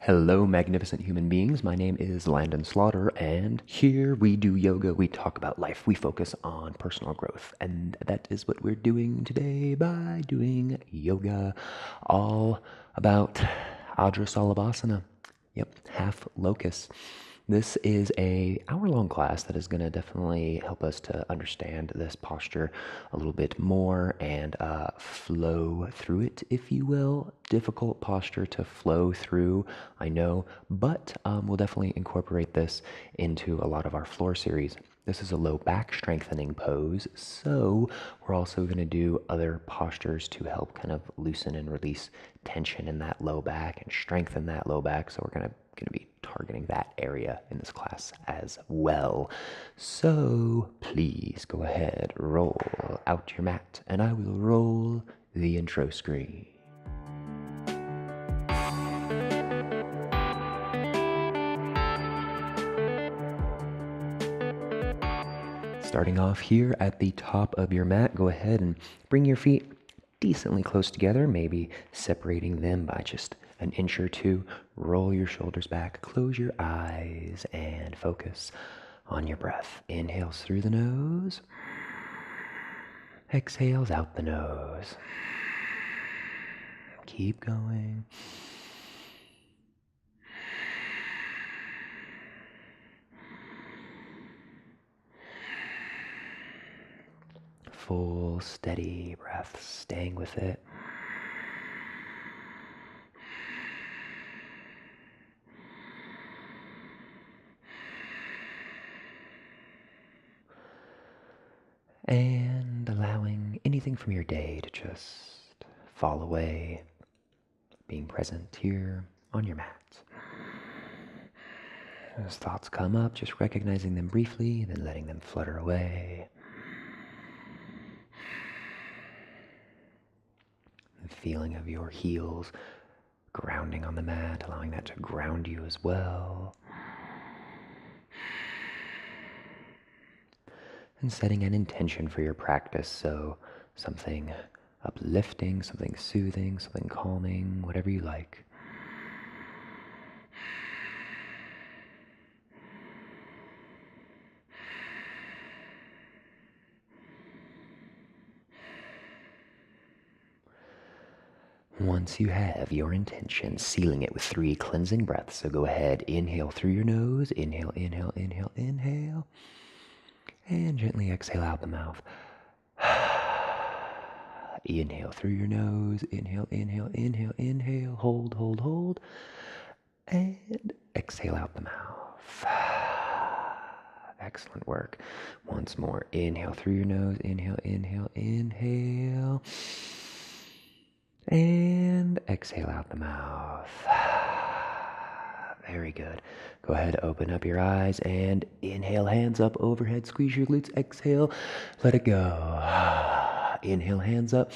Hello, magnificent human beings. My name is Landon Slaughter, and here we do yoga. We talk about life. We focus on personal growth, and that is what we're doing today by doing yoga, all about Ardha salabhasana. Yep, half locust. This is a hour-long class that is going to definitely help us to understand this posture a little bit more and flow through it, if you will. Difficult posture to flow through, I know, but we'll definitely incorporate this into a lot of our floor series. This is a low back strengthening pose, so we're also going to do other postures to help kind of loosen and release tension in that low back and strengthen that low back. So we're going to be targeting that area in this class as well. So please go ahead, roll out your mat, and I will roll the intro screen. Starting off here at the top of your mat, go ahead and bring your feet decently close together, maybe separating them by just an inch or two. Roll your shoulders back, close your eyes, and focus on your breath. Inhales through the nose, exhales out the nose. Keep going. Full, steady breath, staying with it. And allowing anything from your day to just fall away, being present here on your mat. As thoughts come up, just recognizing them briefly, then letting them flutter away. The feeling of your heels grounding on the mat, allowing that to ground you as well. And setting an intention for your practice, so something uplifting, something soothing, something calming, whatever you like. Once you have your intention, sealing it with 3 cleansing breaths. So go ahead, inhale through your nose, inhale, inhale, inhale, inhale, and gently exhale out the mouth. Inhale through your nose, inhale, inhale, inhale, inhale, hold, hold, hold, and exhale out the mouth. Excellent work. Once more, inhale through your nose, inhale, inhale, inhale. And exhale out the mouth. Very good. Go ahead, open up your eyes and inhale, hands up overhead, squeeze your glutes, exhale, let it go. Inhale, hands up,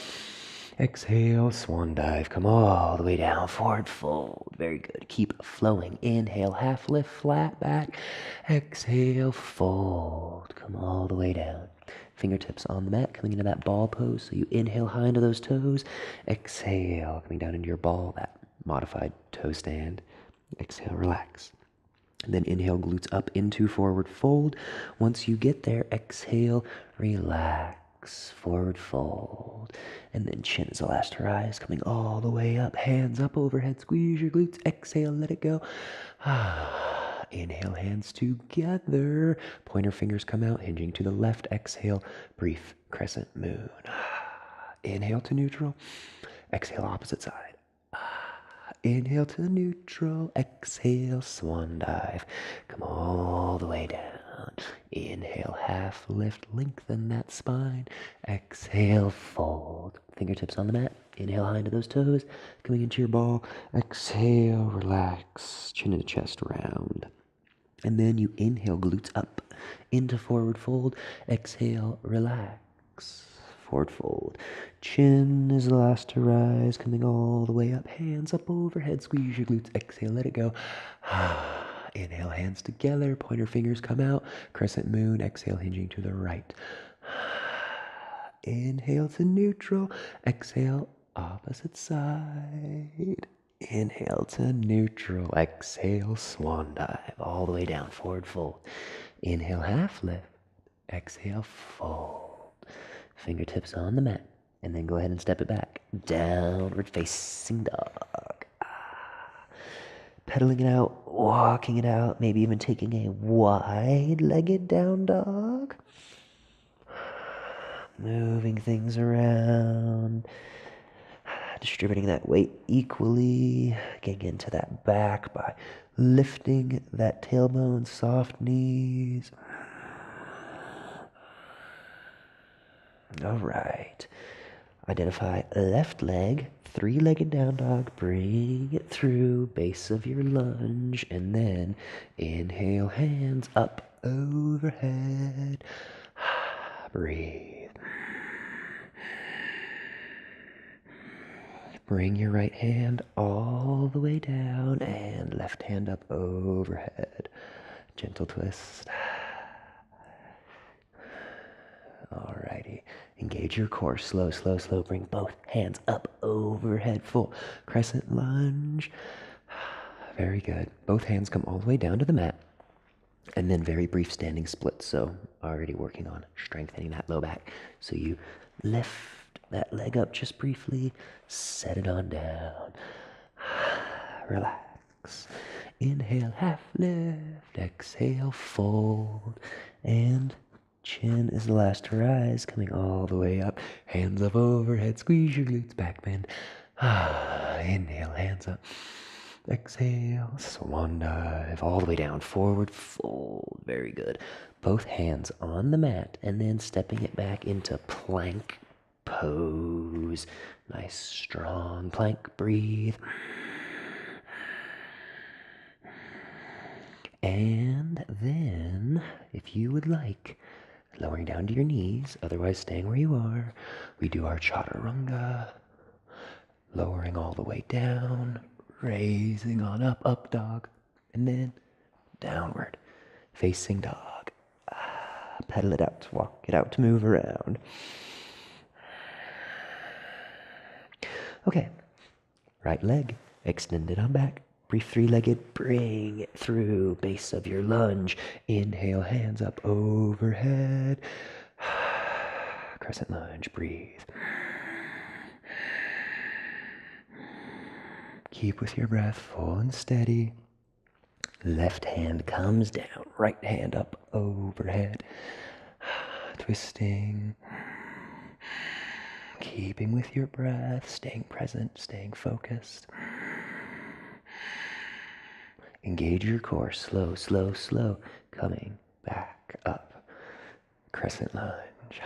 exhale, swan dive, come all the way down, forward fold. Very good. Keep flowing. Inhale, half lift, flat back, exhale, fold, come all the way down. Fingertips on the mat, coming into that ball pose. So you inhale high into those toes. Exhale, coming down into your ball, that modified toe stand. Exhale, relax. And then inhale, glutes up into forward fold. Once you get there, exhale, relax, forward fold. And then chin is the last to rise, coming all the way up. Hands up overhead, squeeze your glutes. Exhale, let it go. Inhale, hands together. Pointer fingers come out, hinging to the left. Exhale, brief crescent moon. Inhale to neutral. Exhale, opposite side. Inhale to neutral. Exhale, swan dive. Come all the way down. Inhale, half lift. Lengthen that spine. Exhale, fold. Fingertips on the mat. Inhale high into those toes. Coming into your ball. Exhale, relax. Chin to the chest, round. And then you inhale, glutes up into forward fold. Exhale, relax, forward fold. Chin is the last to rise, coming all the way up. Hands up overhead, squeeze your glutes. Exhale, let it go. Inhale, hands together. Pointer fingers come out. Crescent moon. Exhale, hinging to the right. Inhale to neutral. Exhale, opposite side. Inhale to neutral. Exhale, swan dive. All the way down, forward fold. Inhale, half lift. Exhale, fold. Fingertips on the mat. And then go ahead and step it back. Downward facing dog. Pedaling it out, walking it out, maybe even taking a wide-legged down dog. Moving things around. Distributing that weight equally. Getting into that back by lifting that tailbone, soft knees. All right. Identify left leg, three-legged down dog. Bring it through, base of your lunge, and then inhale, hands up, overhead. Breathe. Bring your right hand all the way down and left hand up overhead. Gentle twist. Alrighty. Engage your core. Slow, slow, slow. Bring both hands up overhead. Full crescent lunge. Very good. Both hands come all the way down to the mat. And then very brief standing split. So already working on strengthening that low back. So you lift that leg up just briefly. Set it on down. Relax. Inhale, half lift. Exhale, fold. And chin is the last to rise, coming all the way up. Hands up overhead. Squeeze your glutes, back bend. Inhale, hands up. Exhale, swan dive, all the way down, forward fold. Very good. Both hands on the mat, and then stepping it back into plank pose. Nice, strong plank. Breathe. And then, if you would like, lowering down to your knees, otherwise staying where you are, we do our chaturanga. Lowering all the way down, raising on up, up dog, and then downward, facing dog. Pedal it out, walk it out to move around. Okay, right leg extended on back. Brief three-legged, bring it through, base of your lunge. Inhale, hands up overhead. Crescent lunge, breathe. Keep with your breath full and steady. Left hand comes down, right hand up overhead. Twisting. Keeping with your breath, staying present, staying focused. Engage your core, slow, slow, slow. Coming back up. Crescent lunge.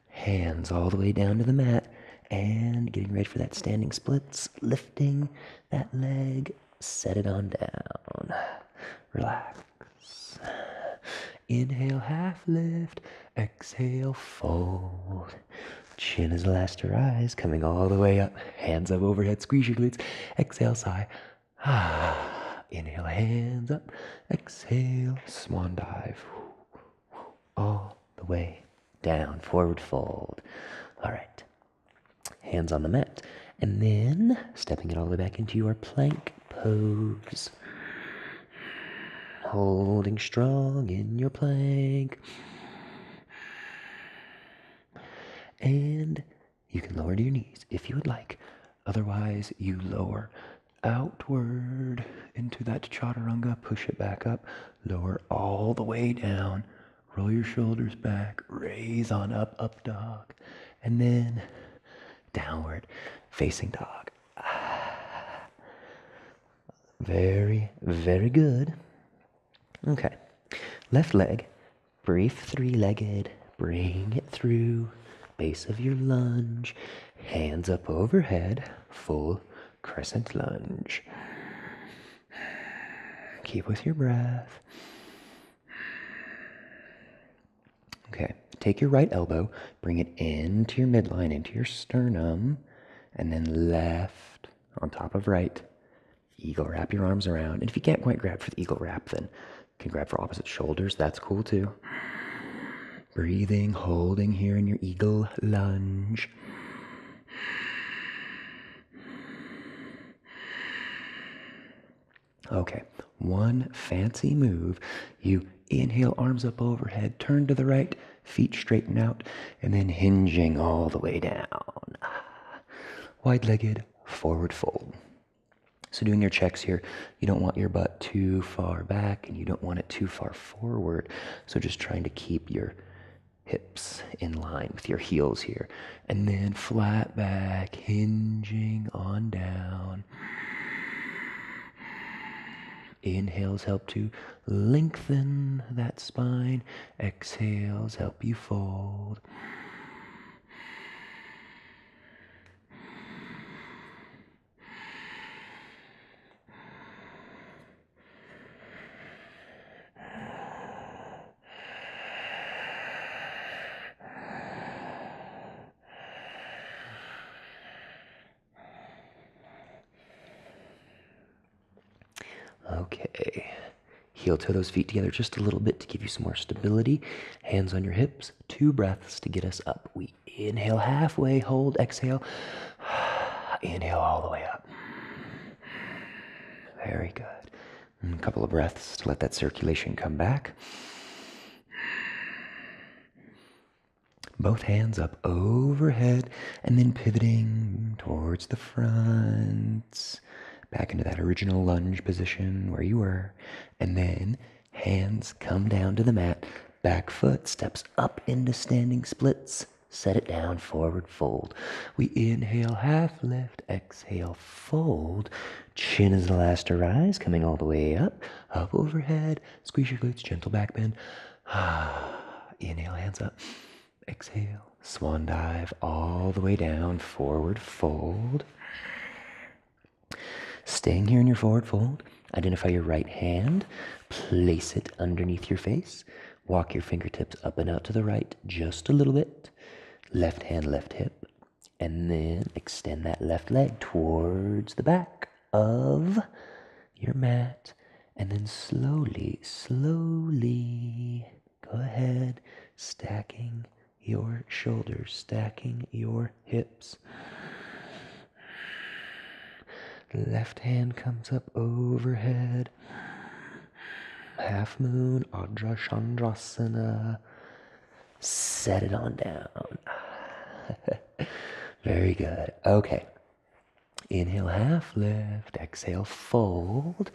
Hands all the way down to the mat. And getting ready for that standing splits, lifting that leg, set it on down. Relax. Inhale, half lift. Exhale, fold. Chin is last to rise, coming all the way up. Hands up overhead, squeeze your glutes. Exhale, sigh. Inhale, hands up. Exhale, swan dive. All the way down, forward fold. All right. Hands on the mat. And then stepping it all the way back into your plank pose. Holding strong in your plank. And you can lower to your knees if you would like. Otherwise, you lower outward into that chaturanga. Push it back up. Lower all the way down. Roll your shoulders back. Raise on up, up dog. And then downward facing dog. Very, very good. Okay. Left leg, brief three-legged. Bring it through. Base of your lunge. Hands up overhead. Full crescent lunge. Keep with your breath. Okay, take your right elbow, bring it into your midline, into your sternum, and then left on top of right. Eagle wrap your arms around. And if you can't quite grab for the eagle wrap, then you can grab for opposite shoulders. That's cool too. Breathing, holding here in your eagle lunge. Okay, one fancy move. You inhale, arms up overhead, turn to the right, feet straighten out, and then hinging all the way down. Wide-legged forward fold. So doing your checks here, you don't want your butt too far back and you don't want it too far forward. So just trying to keep your hips in line with your heels here. And then flat back, hinging on down. Inhales help to lengthen that spine. Exhales help you fold. Okay. Heel toe those feet together just a little bit to give you some more stability. Hands on your hips. 2 breaths to get us up. We inhale halfway, hold, exhale. Inhale all the way up. Very good. And a couple of breaths to let that circulation come back. Both hands up overhead and then pivoting towards the front. Back into that original lunge position where you were. And then hands come down to the mat. Back foot steps up into standing splits. Set it down, forward fold. We inhale, half lift, exhale, fold. Chin is the last to rise, coming all the way up. Up overhead, squeeze your glutes, gentle back bend. Inhale, hands up. Exhale, swan dive all the way down, forward fold. Staying here in your forward fold, identify your right hand, place it underneath your face, walk your fingertips up and out to the right just a little bit, left hand, left hip, and then extend that left leg towards the back of your mat, and then slowly go ahead, stacking your shoulders, stacking your hips. Left hand comes up overhead. Half moon, Ardha Chandrasana. Set it on down. Very good. Okay. Inhale, half lift. Exhale, fold.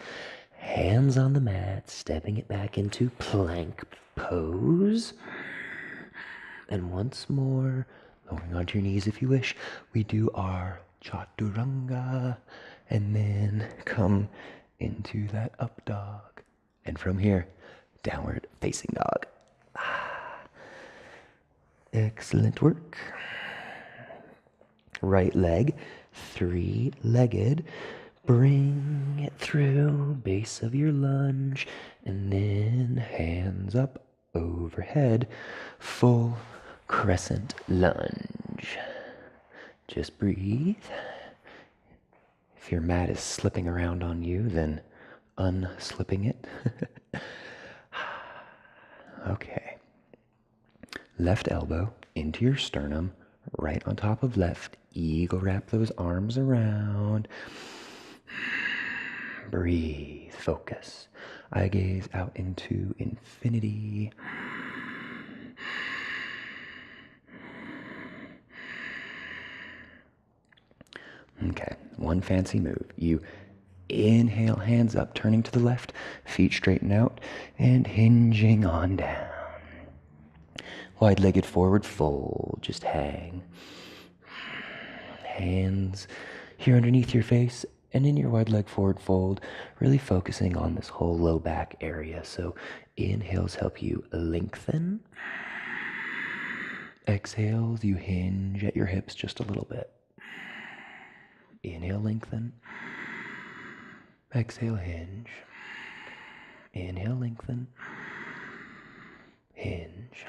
Hands on the mat, stepping it back into plank pose. And once more, lowering onto your knees if you wish, we do our chaturanga. And then come into that up dog. And from here, downward facing dog. Excellent work. Right leg, 3-legged. Bring it through, base of your lunge. And then hands up overhead. Full crescent lunge. Just breathe. If your mat is slipping around on you, then unslipping it. Okay. Left elbow into your sternum, right on top of left. Eagle wrap those arms around. Breathe, focus. Eye gaze out into infinity. Okay, one fancy move. You inhale, hands up, turning to the left, feet straighten out, and hinging on down. Wide-legged forward fold, just hang. Hands here underneath your face, and in your wide leg forward fold, really focusing on this whole low back area. So inhales help you lengthen. Exhales, you hinge at your hips just a little bit. Inhale, lengthen. Exhale, hinge. Inhale, lengthen. Hinge.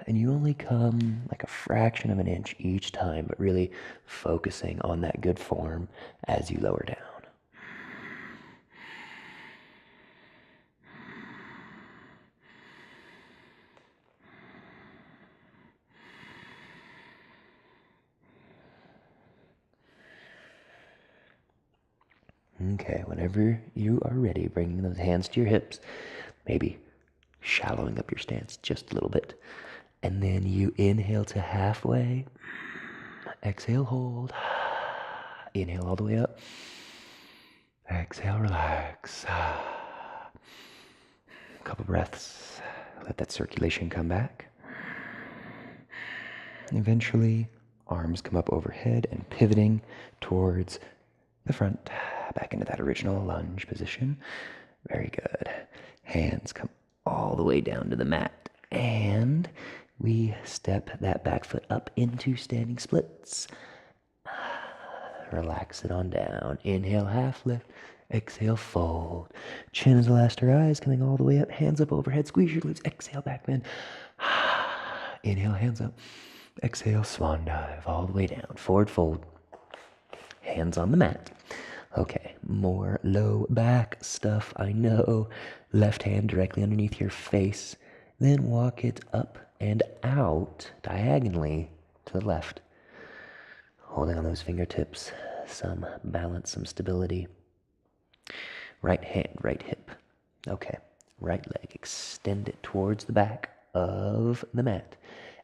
And you only come like a fraction of an inch each time, but really focusing on that good form as you lower down. Okay, whenever you are ready, bringing those hands to your hips, maybe shallowing up your stance just a little bit. And then you inhale to halfway. Exhale, hold. Inhale all the way up. Exhale, relax. Couple breaths. Let that circulation come back. Eventually, arms come up overhead and pivoting towards the front, back into that original lunge position. Very good. Hands come all the way down to the mat, and we step that back foot up into standing splits. Relax it on down. Inhale, half lift. Exhale, fold. Chin is elastic, eyes coming all the way up. Hands up overhead. Squeeze your glutes. Exhale, back bend. Inhale, hands up. Exhale, swan dive all the way down. Forward fold. Hands on the mat. Okay, more low back stuff, I know. Left hand directly underneath your face. Then walk it up and out diagonally to the left. Holding on those fingertips. Some balance, some stability. Right hand, right hip. Okay, right leg. Extend it towards the back of the mat.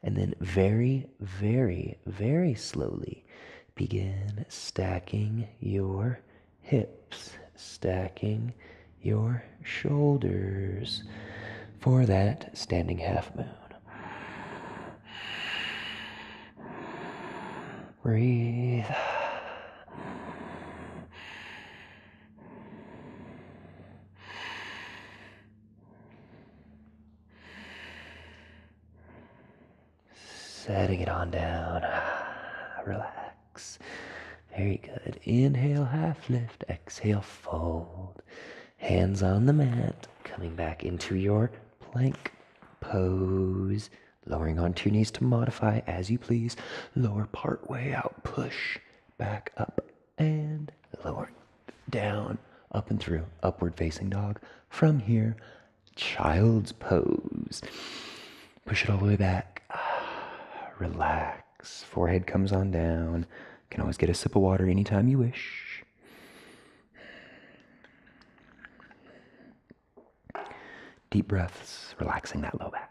And then very, very, very slowly begin stacking your hips, stacking your shoulders for that standing half moon. Breathe. Setting it on down. Relax. Very good. Inhale, half lift. Exhale, fold. Hands on the mat. Coming back into your plank pose. Lowering onto your knees to modify as you please. Lower part way out. Push back up and lower. Down, up and through. Upward facing dog. From here, child's pose. Push it all the way back. Relax. Forehead comes on down. Can always get a sip of water anytime you wish. Deep breaths, relaxing that low back.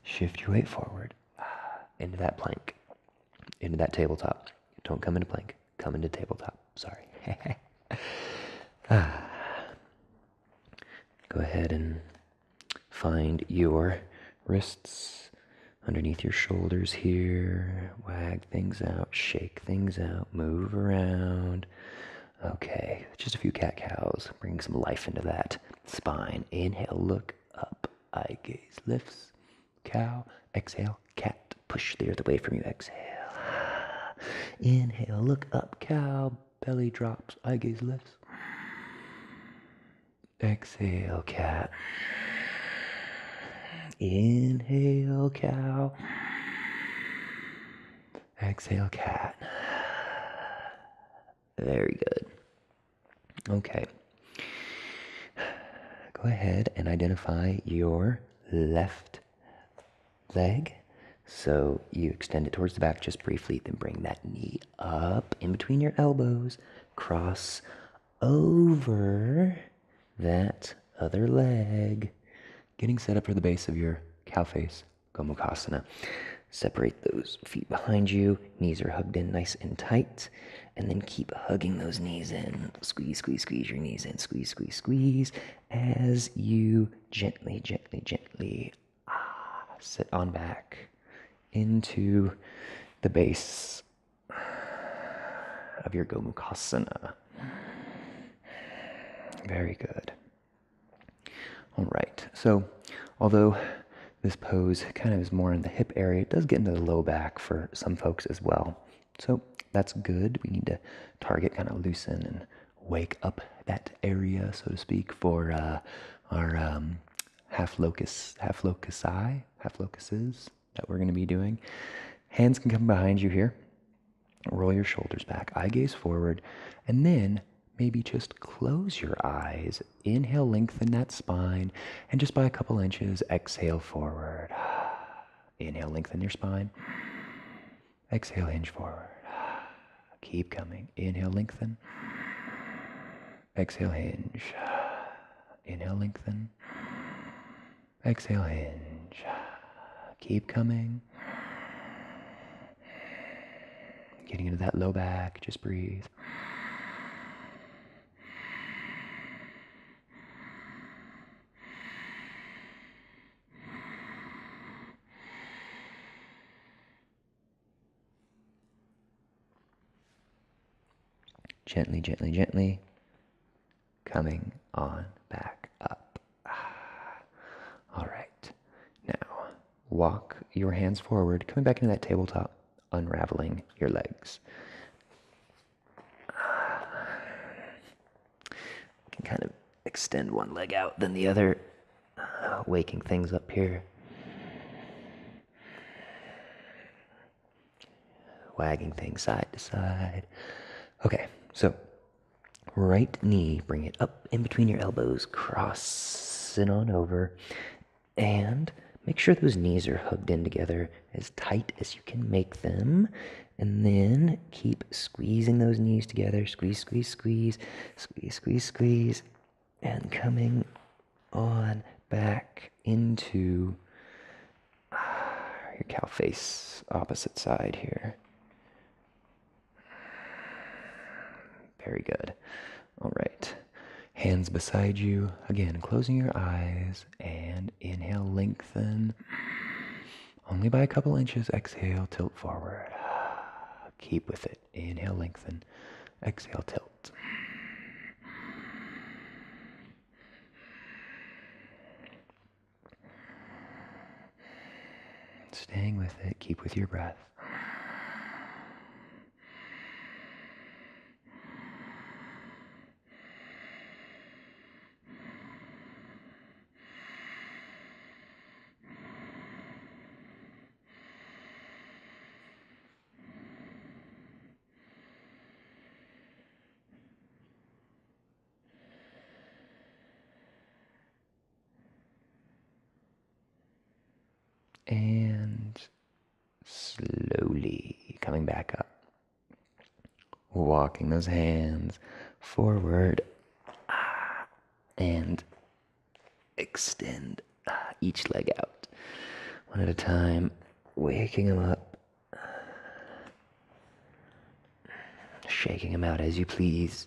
Shift your weight forward into that plank, into that tabletop. Don't come into plank, come into tabletop. Sorry. Go ahead and find your wrists underneath your shoulders here. Wag things out, shake things out, move around. Okay, just a few cat-cows. Bring some life into that spine. Inhale, look up, eye gaze lifts. Cow, exhale, cat. Push the earth away from you, exhale. Inhale, look up, cow. Belly drops, eye gaze lifts. Exhale, cat. Inhale, cow. Exhale, cat. Very good. Okay. Go ahead and identify your left leg. So you extend it towards the back just briefly, then bring that knee up in between your elbows, cross over that other leg, getting set up for the base of your cow face, Gomukhasana. Separate those feet behind you, knees are hugged in nice and tight, and then keep hugging those knees in. Squeeze, squeeze, squeeze your knees in, squeeze, squeeze, squeeze, as you gently, gently, gently sit on back into the base of your Gomukhasana. Very good. All right, so although This pose kind of is more in the hip area. It does get into the low back for some folks as well. So that's good. We need to target, kind of loosen and wake up that area, so to speak, for our half locuses that we're going to be doing. Hands can come behind you here. Roll your shoulders back, eye gaze forward, and then maybe just close your eyes. Inhale, lengthen that spine, and just by a couple inches, exhale forward. Inhale, lengthen your spine. Exhale, hinge forward. Keep coming. Inhale, lengthen. Exhale, hinge. Inhale, lengthen. Exhale, hinge. Keep coming. Getting into that low back, just breathe. Gently, gently, gently, coming on back up. All right. Now, walk your hands forward, coming back into that tabletop, unraveling your legs. Can kind of extend one leg out, then the other, waking things up here. Wagging things side to side. Okay, so right knee, bring it up in between your elbows, cross it on over, and make sure those knees are hugged in together as tight as you can make them. And then keep squeezing those knees together. Squeeze, squeeze, squeeze, squeeze, squeeze, squeeze. And coming on back into your cow face, opposite side here. Very good. All right. Hands beside you. Again, closing your eyes and inhale, lengthen. Only by a couple inches. Exhale, tilt forward. Keep with it. Inhale, lengthen. Exhale, tilt. Staying with it. Keep with your breath. And slowly coming back up. Walking those hands forward and extend each leg out. One at a time, waking them up. Shaking them out as you please.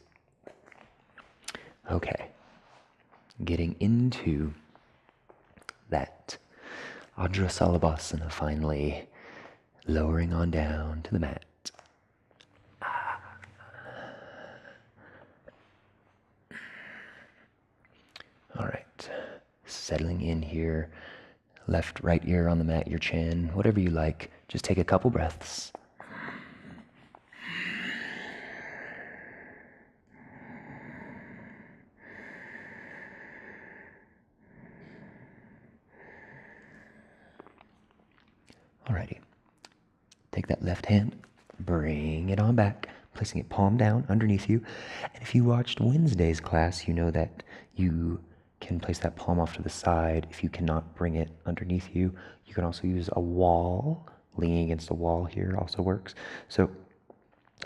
Okay. Getting into that Ardha salabhasana finally, lowering on down to the mat. All right, settling in here, left, right ear on the mat, your chin, whatever you like. Just take a couple breaths. Alrighty, take that left hand, bring it on back, placing it palm down underneath you. And if you watched Wednesday's class, you know that you can place that palm off to the side. If you cannot bring it underneath you, you can also use a wall. Leaning against a wall here also works. So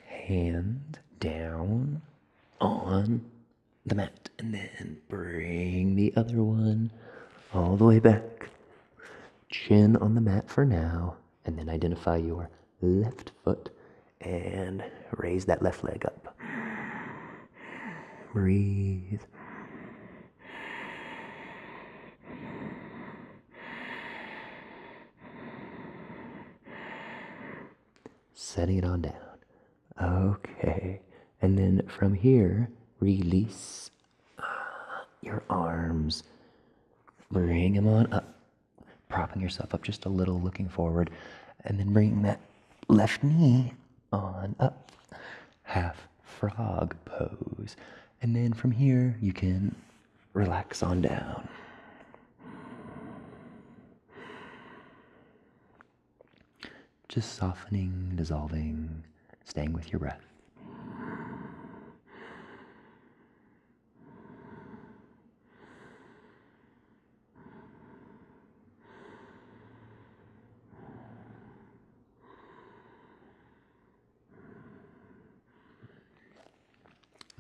hand down on the mat, and then bring the other one all the way back. Chin on the mat for now, and then identify your left foot and raise that left leg up. Breathe. Setting it on down. Okay. And then from here, release your arms. Bring them on up. propping yourself up just a little, looking forward, and then bringing that left knee on up. Half frog pose. And then from here, you can relax on down. Just softening, dissolving, staying with your breath.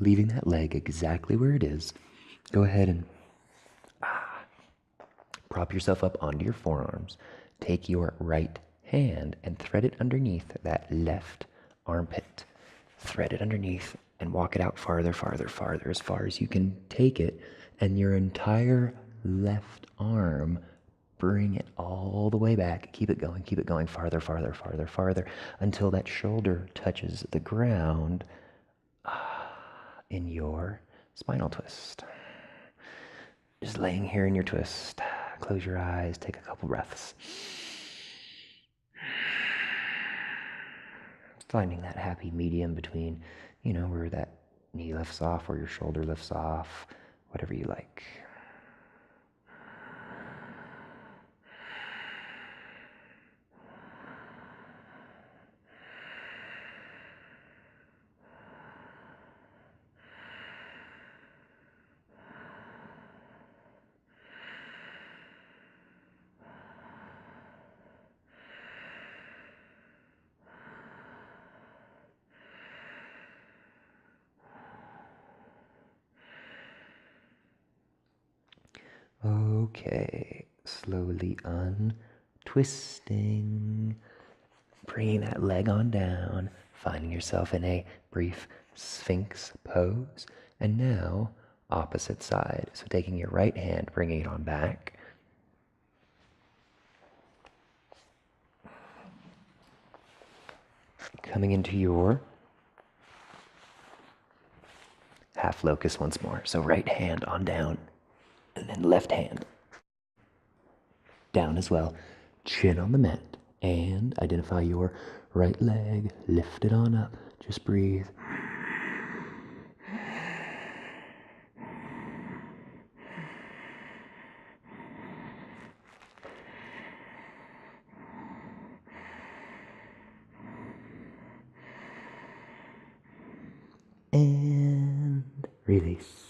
Leaving that leg exactly where it is, go ahead and prop yourself up onto your forearms. Take your right hand and thread it underneath that left armpit. Thread it underneath and walk it out farther, farther, farther, as far as you can take it. And your entire left arm, bring it all the way back. Keep it going, farther, farther, farther, farther, until that shoulder touches the ground in your spinal twist. Just laying here in your twist. Close your eyes, take a couple breaths. Finding that happy medium between, where that knee lifts off, where your shoulder lifts off, whatever you like. Okay, slowly untwisting, bringing that leg on down, finding yourself in a brief Sphinx pose. And now, opposite side. So taking your right hand, bringing it on back. Coming into your half locust once more. So right hand on down, and then left hand down as well. Chin on the mat, and identify your right leg. Lift it on up. Just breathe. And release.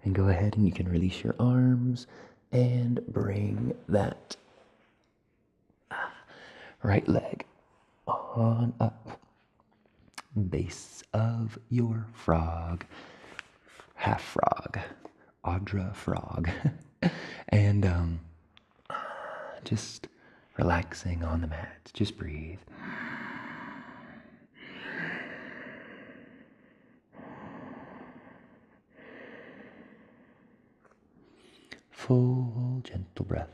And go ahead and you can release your arms and bring that right leg on up. Base of your frog. Half frog. Ardha frog. And just relaxing on the mat. Just breathe. Full, gentle breaths.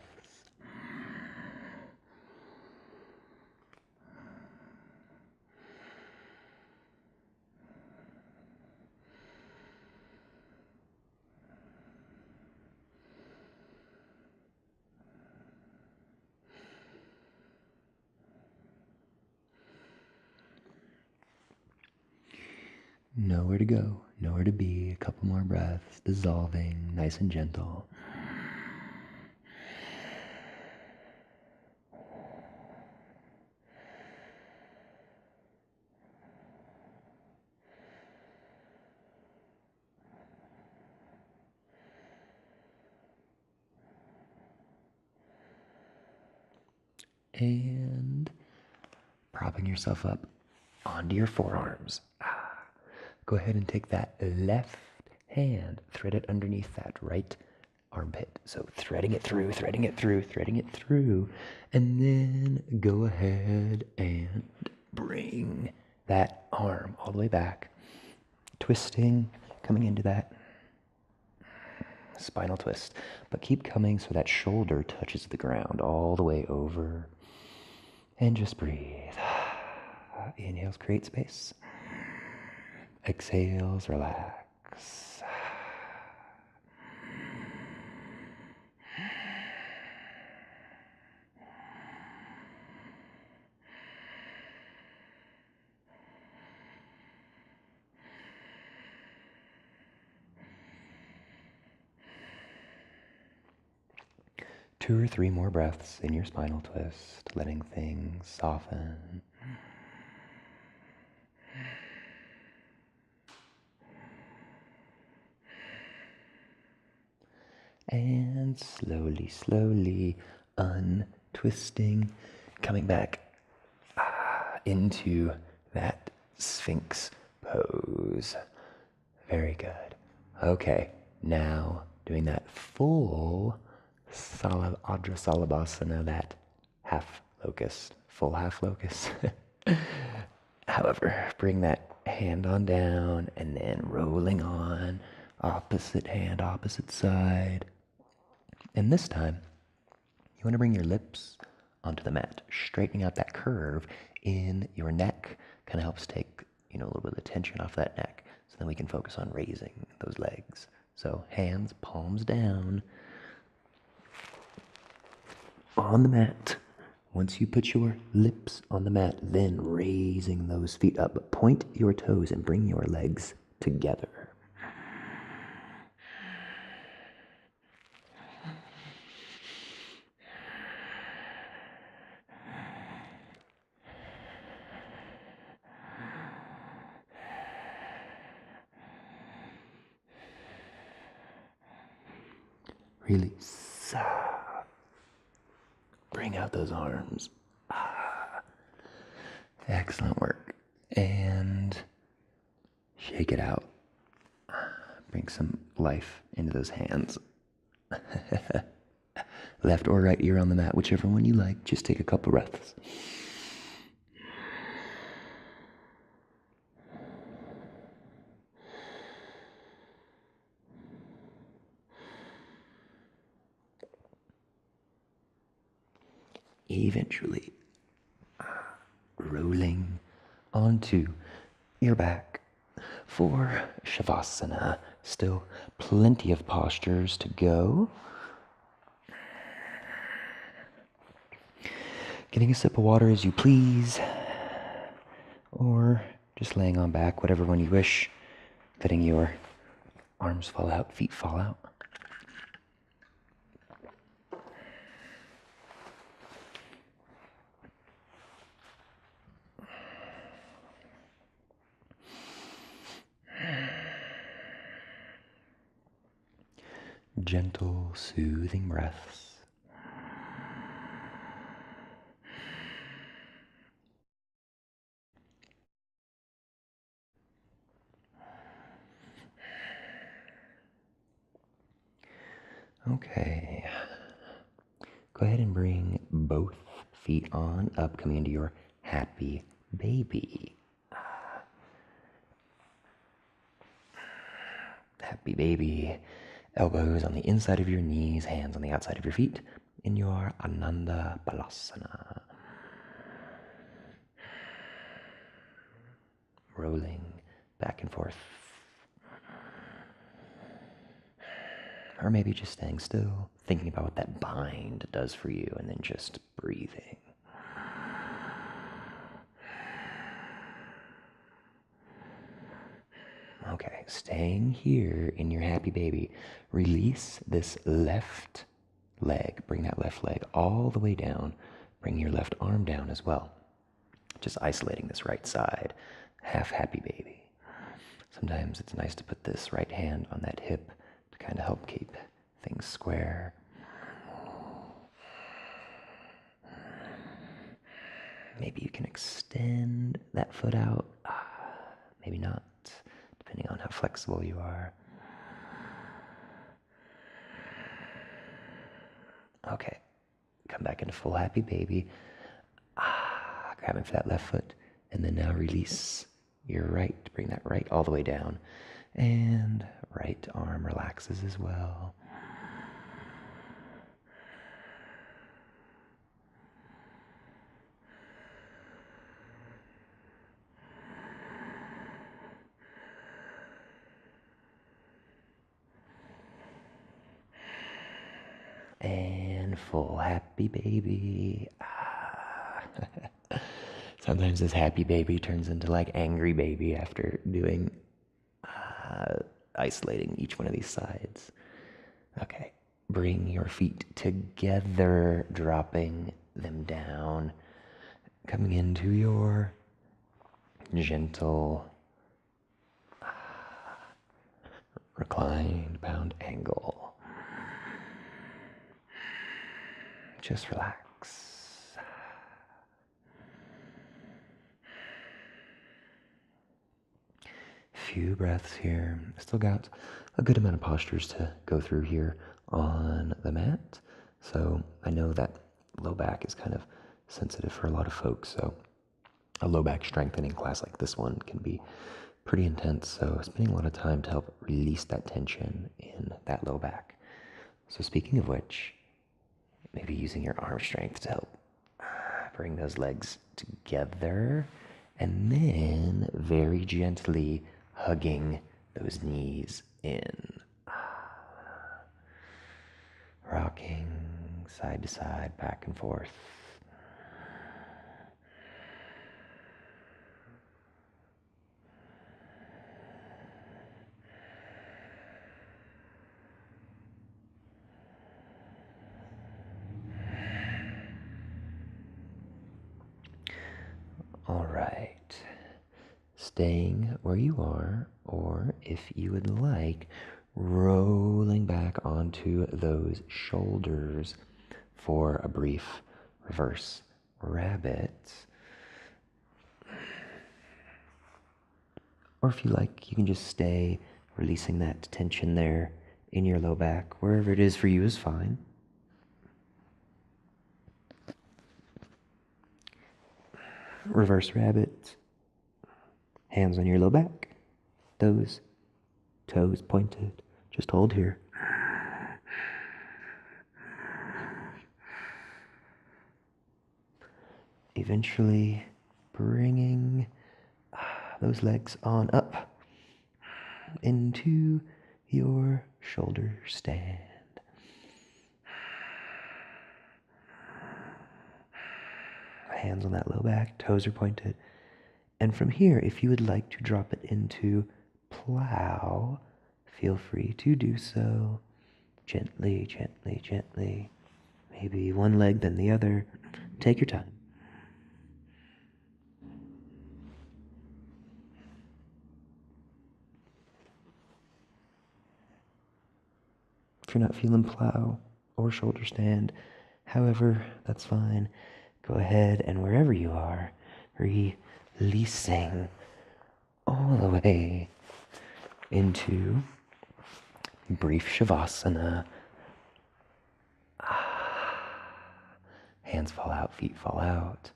Nowhere to go, nowhere to be. A couple more breaths, dissolving, nice and gentle. And propping yourself up onto your forearms. Go ahead and take that left hand, thread it underneath that right armpit. So threading it through, threading it through, threading it through. And then go ahead and bring that arm all the way back. Twisting, coming into that spinal twist. But keep coming so that shoulder touches the ground all the way over. And just breathe. Inhales, create space. Exhales, relax. 2 or 3 more breaths in your spinal twist, letting things soften. And slowly, slowly untwisting, coming back into that Sphinx pose. Very good. Okay, now doing that full Ardha salabhasana, that half locust, full half locust. However, bring that hand on down and then rolling on, opposite hand, opposite side. And this time, you want to bring your lips onto the mat, straightening out that curve in your neck. Kind of helps take, a little bit of the tension off that neck. So then we can focus on raising those legs. So hands, palms down on the mat. Once you put your lips on the mat, then raising those feet up. Point your toes and bring your legs together. Release. Bring out those arms. Excellent work. And shake it out. Bring some life into those hands. Left or right ear on the mat, whichever one you like. Just take a couple breaths. Eventually, rolling onto your back for Shavasana. Still plenty of postures to go. Getting a sip of water as you please, or just laying on back, whatever one you wish. Letting your arms fall out, feet fall out. Gentle, soothing breaths. Okay. Go ahead and bring both feet on, up, coming into your happy baby. Happy baby. Elbows on the inside of your knees, hands on the outside of your feet in your Ananda Balasana. Rolling back and forth. Or maybe just staying still, thinking about what that bind does for you, and then just breathing. Okay, staying here in your happy baby. Release this left leg. Bring that left leg all the way down. Bring your left arm down as well. Just isolating this right side. Half happy baby. Sometimes it's nice to put this right hand on that hip to kind of help keep things square. Maybe you can extend that foot out. Maybe not, depending on how flexible you are. Okay, come back into full happy baby. Grabbing for that left foot, and then now release your right. Bring that right all the way down, and right arm relaxes as well. And full happy baby. Sometimes this happy baby turns into like angry baby after doing isolating each one of these sides. Okay, Bring your feet together, dropping them down, coming into your gentle reclined bound angle. Just relax. Few breaths here. Still got a good amount of postures to go through here on the mat. So I know that low back is kind of sensitive for a lot of folks. So a low back strengthening class like this one can be pretty intense. So spending a lot of time to help release that tension in that low back. So speaking of which, maybe using your arm strength to help bring those legs together, and then very gently hugging those knees in. Rocking side to side, back and forth. All right. Staying where you are, or if you would like, rolling back onto those shoulders for a brief reverse rabbit. Or if you like, you can just stay releasing that tension there in your low back. Wherever it is for you is fine. Reverse rabbit. Hands on your low back. Toes pointed. Just hold here. Eventually bringing those legs on up into your shoulder stand. Hands on that low back, toes are pointed. And from here, if you would like to drop it into plow, feel free to do so. Gently, gently, gently. Maybe one leg, then the other. Take your time. If you're not feeling plow or shoulder stand, however, that's fine. Go ahead and wherever you are, releasing all the way into brief shavasana. Hands fall out, feet fall out.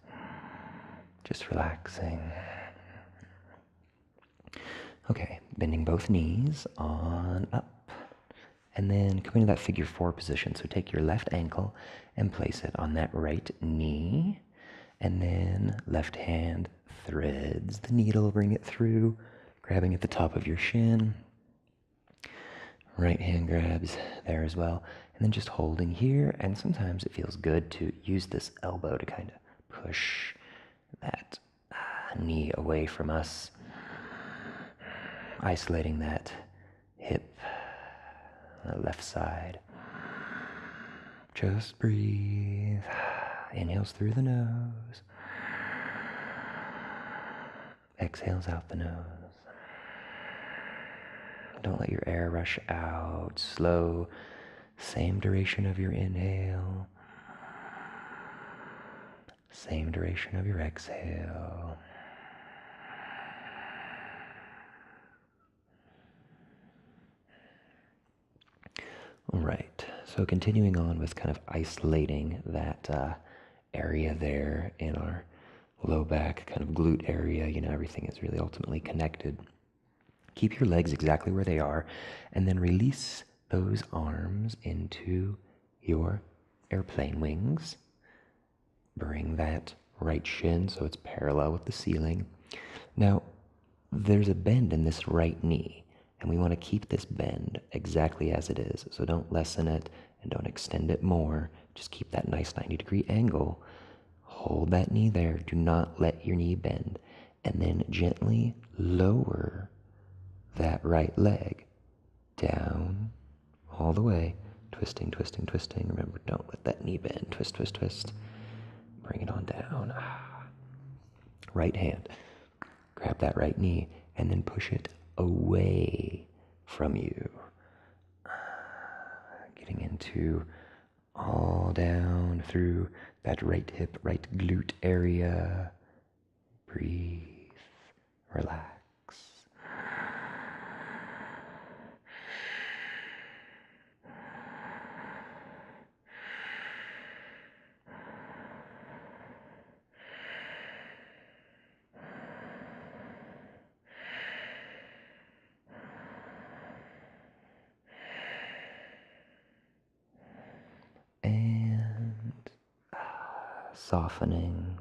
Just relaxing. Okay, bending both knees on up. And then come into that figure 4 position. So take your left ankle and place it on that right knee. And then left hand threads the needle, bring it through, grabbing at the top of your shin. Right hand grabs there as well. And then just holding here. And sometimes it feels good to use this elbow to kind of push that knee away from us. Isolating that hip on the left side. Just breathe. Inhales through the nose. Exhales out the nose. Don't let your air rush out. Slow. Same duration of your inhale. Same duration of your exhale. All right, so continuing on with kind of isolating that area there in our low back, kind of glute area, everything is really ultimately connected. Keep your legs exactly where they are, and then release those arms into your airplane wings. Bring that right shin so it's parallel with the ceiling. Now, there's a bend in this right knee. And we want to keep this bend exactly as it is. So don't lessen it and don't extend it more. Just keep that nice 90-degree angle. Hold that knee there. Do not let your knee bend. And then gently lower that right leg down all the way twisting, twisting, twisting. Remember, don't let that knee bend. Twist, twist, twist. Bring it on down. Right hand. Grab that right knee and then push it away from you. Getting into all down through that right hip, right glute area. Breathe. Relax. And softening.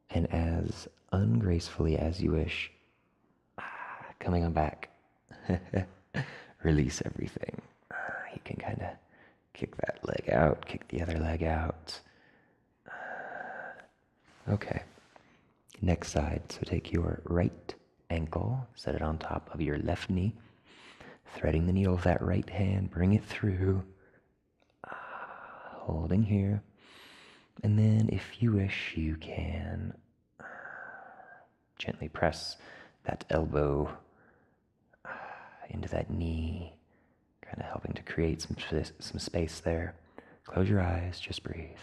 And as ungracefully as you wish, coming on back. Release everything. You can kind of kick that leg out, kick the other leg out. Okay. Next side. So take your right ankle, set it on top of your left knee, threading the needle of that right hand, bring it through, holding here. And then if you wish, you can gently press that elbow into that knee, kind of helping to create some space there. Close your eyes, just breathe.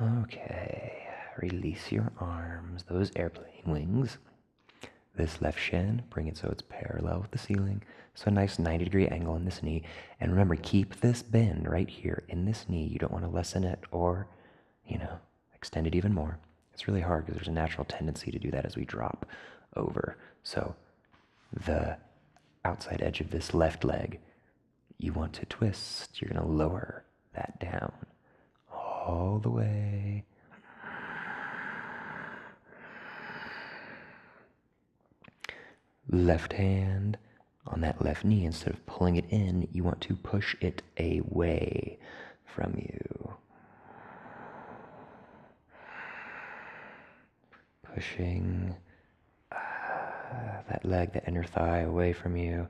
Okay, release your arms, those airplane wings. This left shin, bring it so it's parallel with the ceiling. So a nice 90-degree angle in this knee. And remember, keep this bend right here in this knee. You don't want to lessen it or, extend it even more. It's really hard because there's a natural tendency to do that as we drop over. So the outside edge of this left leg, you want to twist. You're going to lower that down all the way. Left hand on that left knee, instead of pulling it in, you want to push it away from you. Pushing that leg, the inner thigh away from you.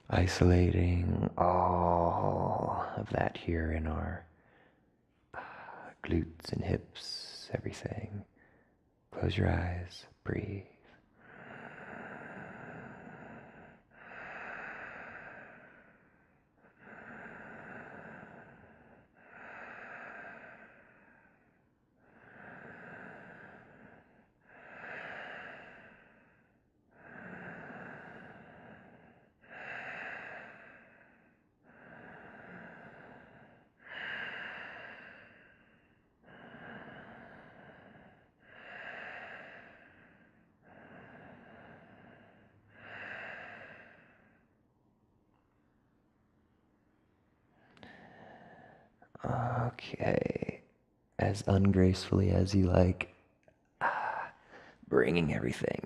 Isolating all of that here in our glutes and hips, everything. Close your eyes, breathe. Okay, as ungracefully as you like, bringing everything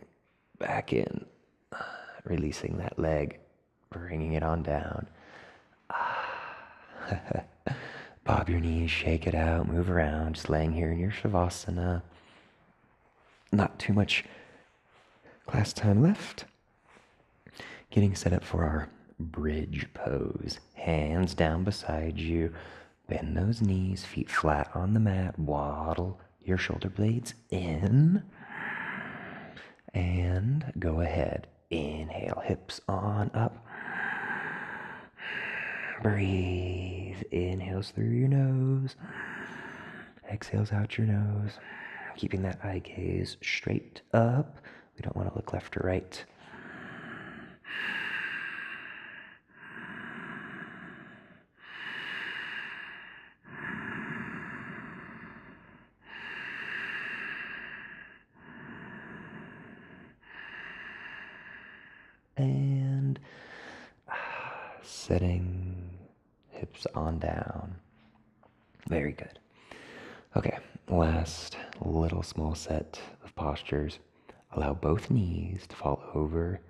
back in, releasing that leg, bringing it on down. Bob your knees, shake it out, move around, just laying here in your shavasana. Not too much class time left. Getting set up for our bridge pose. Hands down beside you. Bend those knees, feet flat on the mat. Waddle your shoulder blades in. And go ahead. Inhale, hips on up. Breathe. Inhales through your nose. Exhales out your nose. Keeping that eye gaze straight up. We don't want to look left or right. And setting hips on down. Very good. Okay, last little small set of postures. Allow both knees to fall over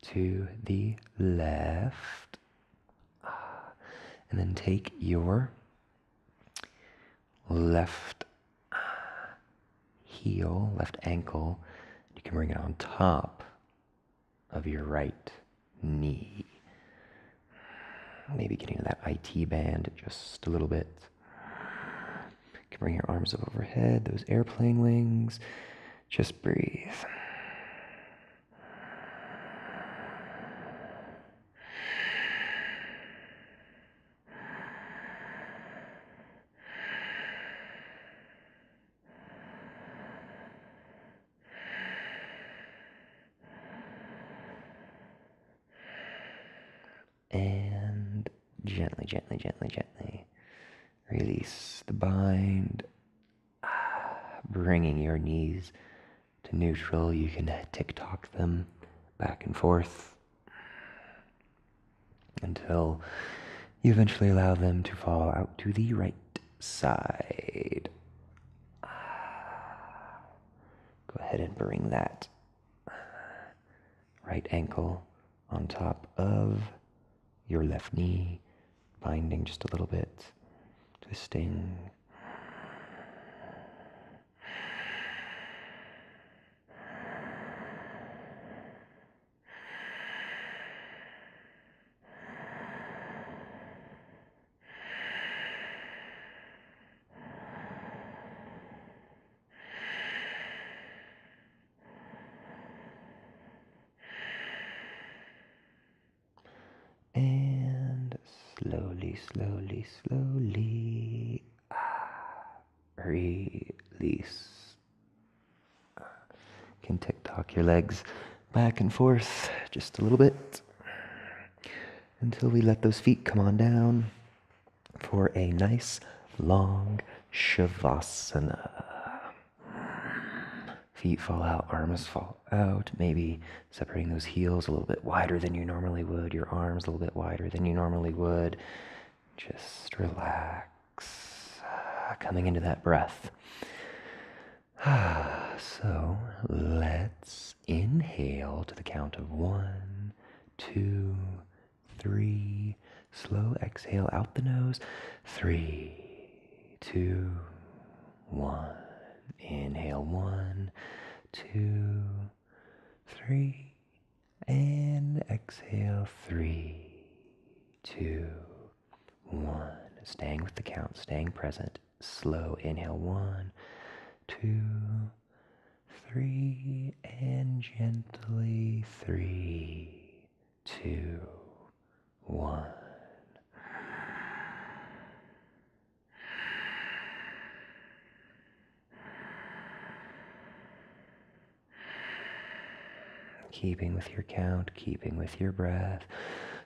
to the left. And then take your left heel, left ankle. You can bring it on top of your right knee. Maybe getting to that IT band just a little bit. You can bring your arms up overhead, those airplane wings. Just breathe. And gently, gently, gently, gently release the bind. Bringing your knees to neutral. You can tick-tock them back and forth until you eventually allow them to fall out to the right side. Go ahead and bring that right ankle on top of your left knee, binding just a little bit, twisting. And slowly, slowly, slowly release. You can tick-tock your legs back and forth just a little bit until we let those feet come on down for a nice long shavasana. Feet fall out, arms fall out, maybe separating those heels a little bit wider than you normally would, your arms a little bit wider than you normally would. Just relax, coming into that breath. So let's inhale to the count of 1, 2, 3. Slow exhale out the nose. 3, 2, 1. Inhale 1, 2, 3. And exhale 3, 2, 1. Staying with the count, staying present. Slow inhale 1, 2, 3, and gently 3, 2, 1. Keeping with your count, keeping with your breath,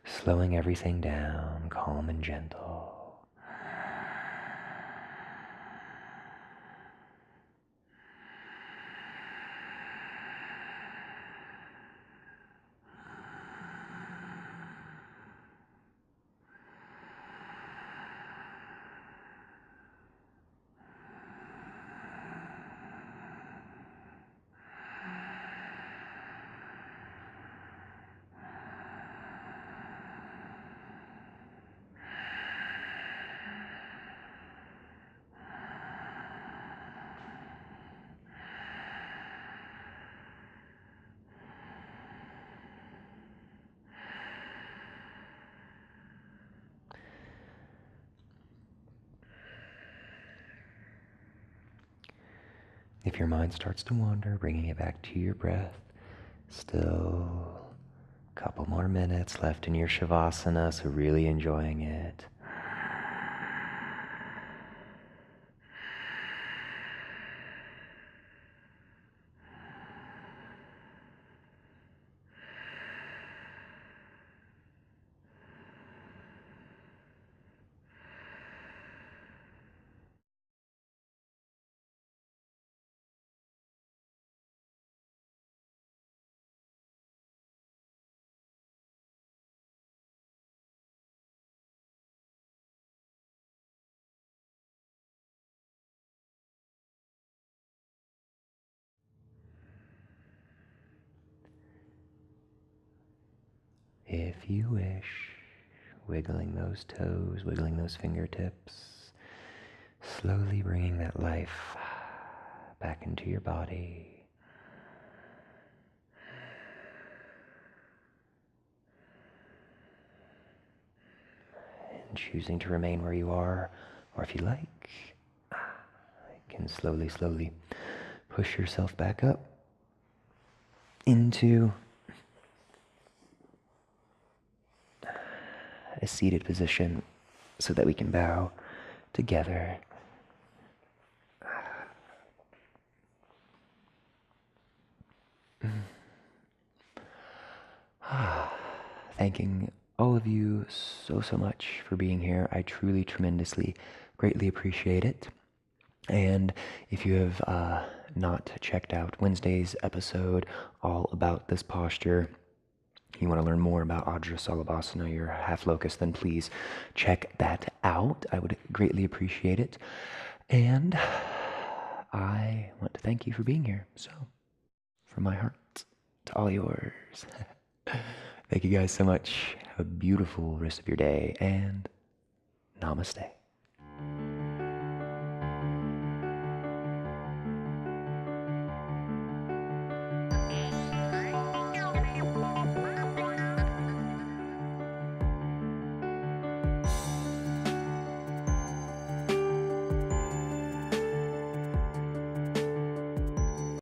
slowing everything down, calm and gentle. If your mind starts to wander, bringing it back to your breath. Still a couple more minutes left in your shavasana, so really enjoying it. if you wish, wiggling those toes, wiggling those fingertips, slowly bringing that life back into your body. And choosing to remain where you are, or if you like, you can slowly push yourself back up into a seated position so that we can bow together. Thanking all of you so much for being here. I truly, tremendously, greatly appreciate it. And if you have not checked out Wednesday's episode all about this posture, you want to learn more about Ardha salabhasana, your Half Locust, then please check that out. I would greatly appreciate it. And I want to thank you for being here. So, from my heart to all yours. Thank you guys so much. Have a beautiful rest of your day, and namaste.